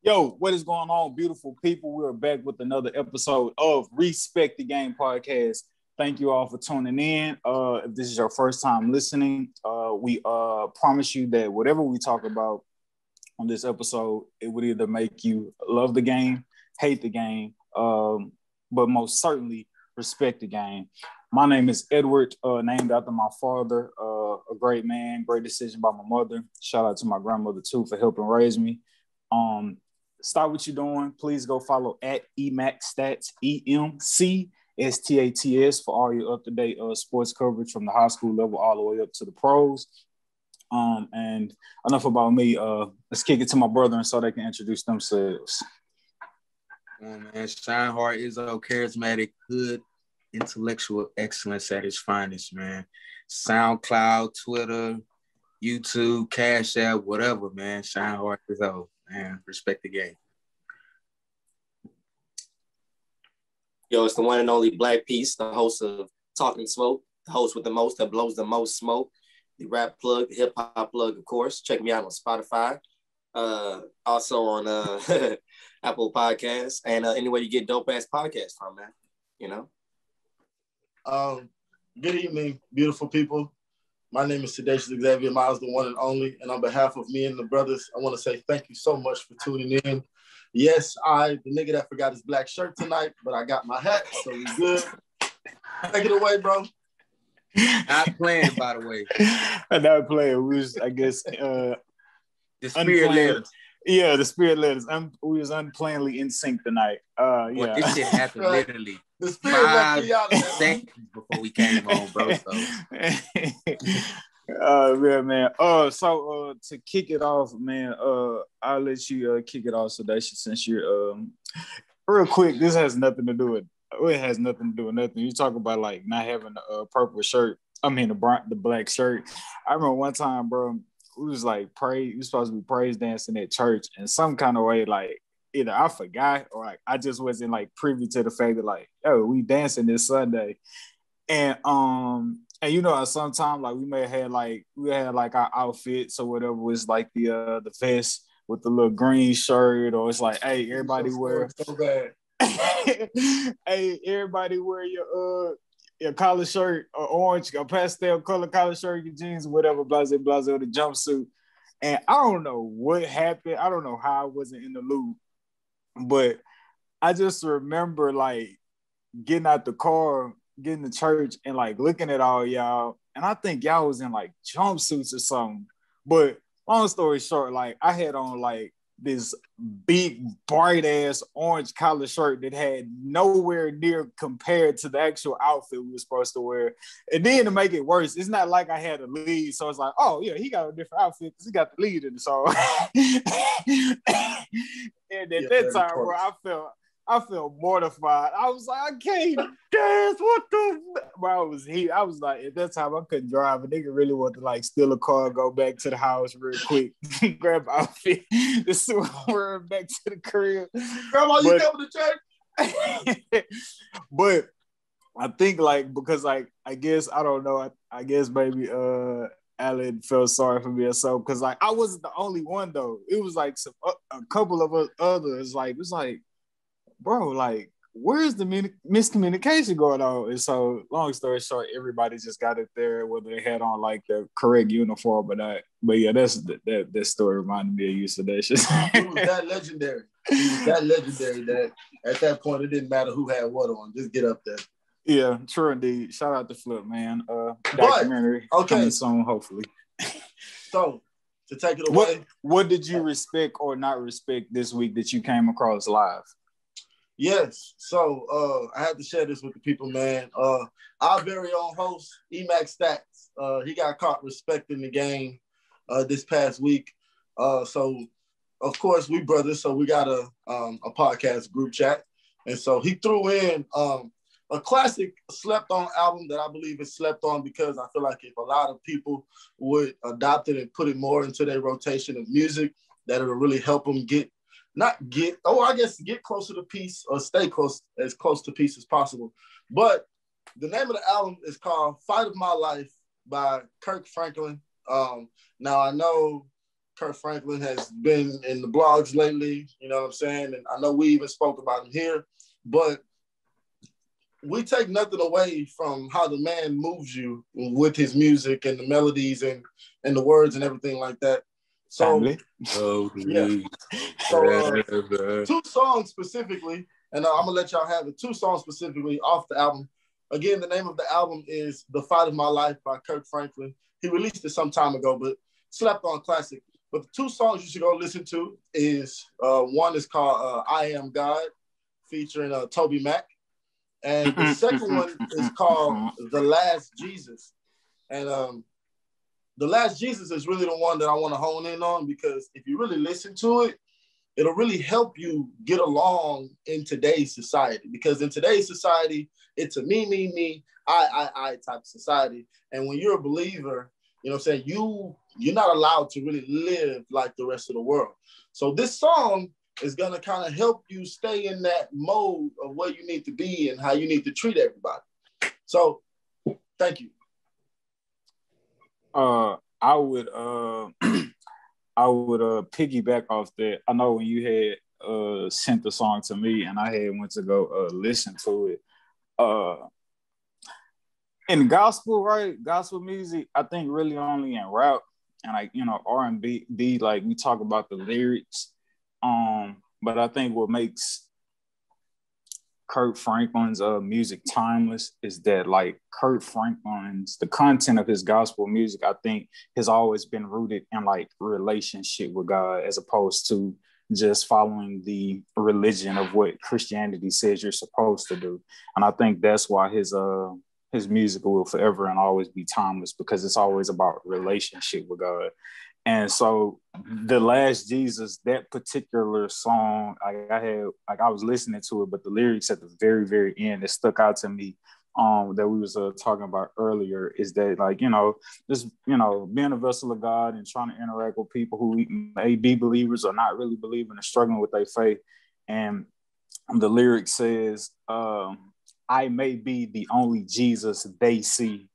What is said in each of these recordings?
Yo, what is going on, beautiful people? We are back with another episode of Respect the Game podcast. Thank you all for tuning in. If this is your first time listening, we promise you that whatever we talk about on this episode, it would either make you love the game, hate the game, but most certainly respect the game. My name is Edward, named after my father, a great man, great decision by my mother. Shout out to my grandmother too for helping raise me. Stop what you're doing. Please go follow at EMACStats, EMCSTATS for all your up-to-date sports coverage from the high school level all the way up to the pros. And enough about me. Let's kick it to my brother and so they can introduce themselves. Man, Shineheart is a charismatic, hood, intellectual excellence at its finest, man. SoundCloud, Twitter, YouTube, Cash App, whatever, man. Shineheart is old. Man, respect the game. Yo, it's the one and only Black Peace, the host of Talking Smoke, the host with the most that blows the most smoke, the rap plug, the hip hop plug, of course. Check me out on Spotify, also on Apple Podcasts, and anywhere you get dope ass podcasts from, man. You know. Good evening, beautiful people. My name is Sedataious Xavier Miles, the one and only. And on behalf of me and the brothers, I want to say thank you so much for tuning in. Yes, the nigga that forgot his black shirt tonight, but I got my hat, so we good. Take it away, bro. Not playing, by the way. Not playing. We was, I guess, the spirit letters. Yeah, the spirit letters. We was unplannedly in sync tonight. Well, this shit happened literally the spirit 5 seconds before we came on, bro. So. Man. So to kick it off, man, I'll let you kick it off, Sedataious, since you're real quick. This has nothing to do with. It has nothing to do with nothing. You talk about like not having a purple shirt. I mean the black shirt. I remember one time, bro. We was like we was supposed to be praise dancing at church in some kind of way, like either I forgot or like I just wasn't like privy to the fact that like, oh, we dancing this Sunday. And you know, sometimes like we had like our outfits or whatever was like the vest with the little green shirt, or it's like, hey, everybody wear so bad. Hey, everybody wear your collar shirt or orange or pastel color collar shirt, your jeans, whatever, blase, or the jumpsuit. And I don't know what happened. I don't know how I wasn't in the loop, but I just remember like getting out the car, getting to church and like looking at all y'all. And I think y'all was in like jumpsuits or something. But long story short, like I had on like this big bright ass orange collar shirt that had nowhere near compared to the actual outfit we were supposed to wear. And then to make it worse, it's not like I had a lead, so it's like, oh yeah, he got a different outfit because he got the lead in the song. And at that time, bro, I felt mortified. I was like, I can't dance. What the? Bro, I was like, at that time, I couldn't drive. A nigga really wanted to like steal a car, go back to the house real quick, grab an outfit, just run back to the crib. Grandma, you coming to church? But I think like, because like, I guess, I don't know. I guess maybe Alan felt sorry for me or so, because like, I wasn't the only one though. It was like a couple of others. Like, it was like, bro, like, where's the miscommunication going on? And so, long story short, everybody just got it there, whether they had on like the correct uniform or not. But yeah, that story reminded me of you, Sedataious. It was that legendary. That at that point it didn't matter who had what on. Just get up there. Yeah, true indeed. Shout out to Flip, man. Documentary coming soon, hopefully. So to take it away, what did you respect or not respect this week that you came across live? Yes. So I had to share this with the people, man. Our very own host, EMACStats, he got caught respecting the game this past week. So of course we brothers, so we got a podcast group chat. And so he threw in a classic slept on album that I believe is slept on, because I feel like if a lot of people would adopt it and put it more into their rotation of music, that it'll really help them get closer to peace, or stay as close to peace as possible. But the name of the album is called Fight of My Life by Kirk Franklin. Now I know Kirk Franklin has been in the blogs lately, you know what I'm saying? And I know we even spoke about him here, but we take nothing away from how the man moves you with his music and the melodies and the words and everything like that. So, yeah. So, 2 songs specifically, and I'm going to let y'all have it. 2 songs specifically off the album. Again, the name of the album is The Fight of My Life by Kirk Franklin. He released it some time ago, but slept on classic. But the 2 songs you should go listen to is, one is called I Am God, featuring Toby Mac. And the second one is called The Last Jesus. And The Last Jesus is really the one that I want to hone in on, because if you really listen to it, it'll really help you get along in today's society. Because in today's society, it's a me, I type of society. And when you're a believer, you know what I'm saying, you're not allowed to really live like the rest of the world. So this song is going to kind of help you stay in that mode of where you need to be and how you need to treat everybody. So, thank you. I would piggyback off that. I know when you had sent the song to me and I had went to go listen to it. In gospel, right? Gospel music, I think really only in rap and like, you know, R&B, like we talk about the lyrics. But I think what makes Kirk Franklin's music timeless is that like Kirk Franklin's, the content of his gospel music, I think has always been rooted in like relationship with God, as opposed to just following the religion of what Christianity says you're supposed to do. And I think that's why his music will forever and always be timeless, because it's always about relationship with God. And so The Last Jesus, that particular song, I was listening to it, but the lyrics at the very, very end that stuck out to me, that we was talking about earlier, is that like, you know, just, you know, being a vessel of God and trying to interact with people who may be believers or not really believing and struggling with their faith. And the lyric says, I may be the only Jesus they see.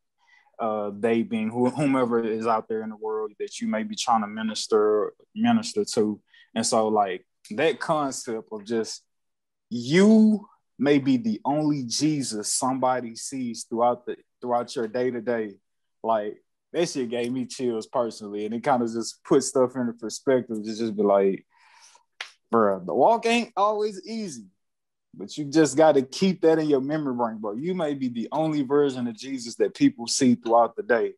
They being whomever is out there in the world that you may be trying to minister to. And so like that concept of just you may be the only Jesus somebody sees throughout your day-to-day, like that shit gave me chills personally. And it kind of just put stuff into perspective to just be like, bro, the walk ain't always easy. But you just got to keep that in your memory bank, bro. You may be the only version of Jesus that people see throughout the day.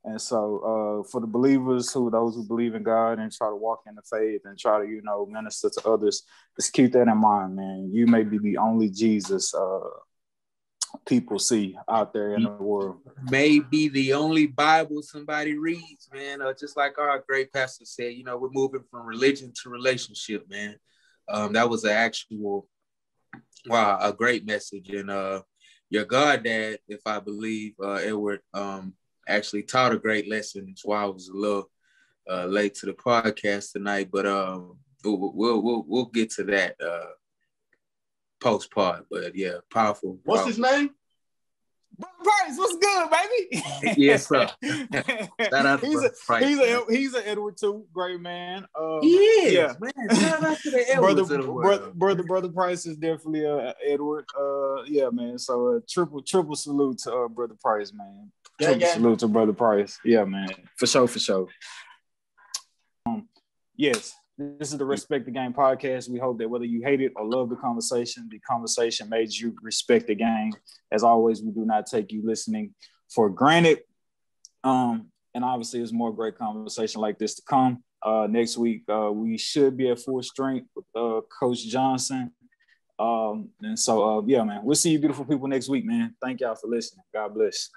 And so for the believers, those who believe in God and try to walk in the faith and try to, you know, minister to others, just keep that in mind, man. You may be the only Jesus people see out there in the world. May be the only Bible somebody reads, man. Just like our great pastor said, you know, we're moving from religion to relationship, man. That was a great message. And your goddad, if I believe, Edward, actually taught a great lesson. That's why I was a little late to the podcast tonight. But we'll get to that post-pod. But yeah, powerful. What's his name? Brother Price, what's good, baby? Yes, sir. Shout out to Brother Price. He's an Edward too, great man. He is, yeah. Man. Shout out to the Edwards brother Price is definitely Edward. Yeah, man. So triple salute to Brother Price, man. Triple salute to Brother Price. Yeah, man. For sure. Yes. This is the Respect the Game podcast. We hope that whether you hate it or love the conversation made you respect the game. As always, we do not take you listening for granted. And obviously, there's more great conversation like this to come. Next week, we should be at full strength with Coach Johnson. And so, yeah, man, we'll see you beautiful people next week, man. Thank y'all for listening. God bless.